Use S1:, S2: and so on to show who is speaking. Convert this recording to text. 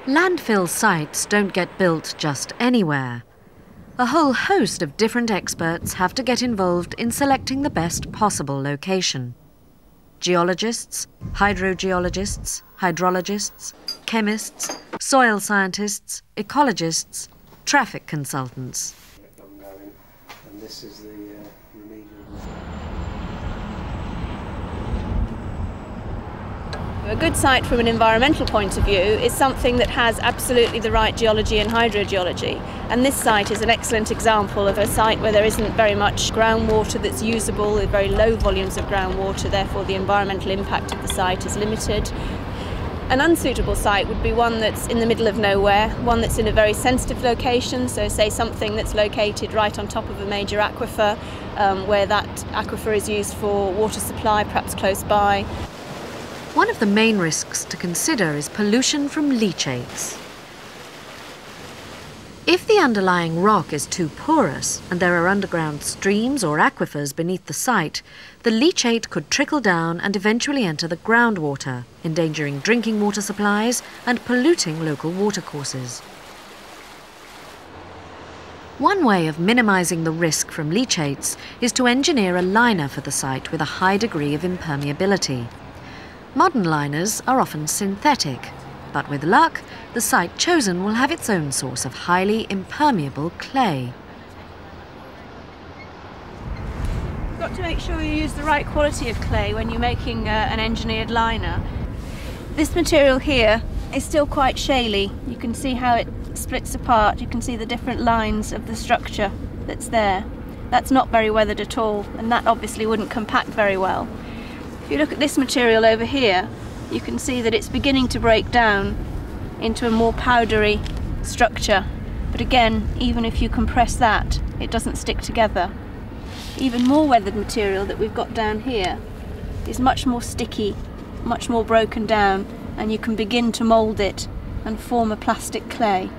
S1: Landfill sites don't get built just anywhere. A whole host of different experts have to get involved in selecting the best possible location. Geologists, hydrogeologists, hydrologists, chemists, soil scientists, ecologists, traffic consultants.
S2: And this is the remedial.
S3: A good site from an environmental point of view is something that has absolutely the right geology and hydrogeology. And this site is an excellent example of a site where there isn't very much groundwater that's usable, with very low volumes of groundwater, therefore the environmental impact of the site is limited. An unsuitable site would be one that's in the middle of nowhere, one that's in a very sensitive location, so say something that's located right on top of a major aquifer, where that aquifer is used for water supply, perhaps close by.
S1: One of the main risks to consider is pollution from leachates. If the underlying rock is too porous and there are underground streams or aquifers beneath the site, the leachate could trickle down and eventually enter the groundwater, endangering drinking water supplies and polluting local watercourses. One way of minimising the risk from leachates is to engineer a liner for the site with a high degree of impermeability. Modern liners are often synthetic, but with luck, the site chosen will have its own source of highly impermeable clay.
S3: You've got to make sure you use the right quality of clay when you're making an engineered liner. This material here is still quite shaly. You can see how it splits apart. You can see the different lines of the structure that's there. That's not very weathered at all, and that obviously wouldn't compact very well. If you look at this material over here, you can see that it's beginning to break down into a more powdery structure. But again, even if you compress that, it doesn't stick together. Even more weathered material that we've got down here is much more sticky, much more broken down, and you can begin to mould it and form a plastic clay.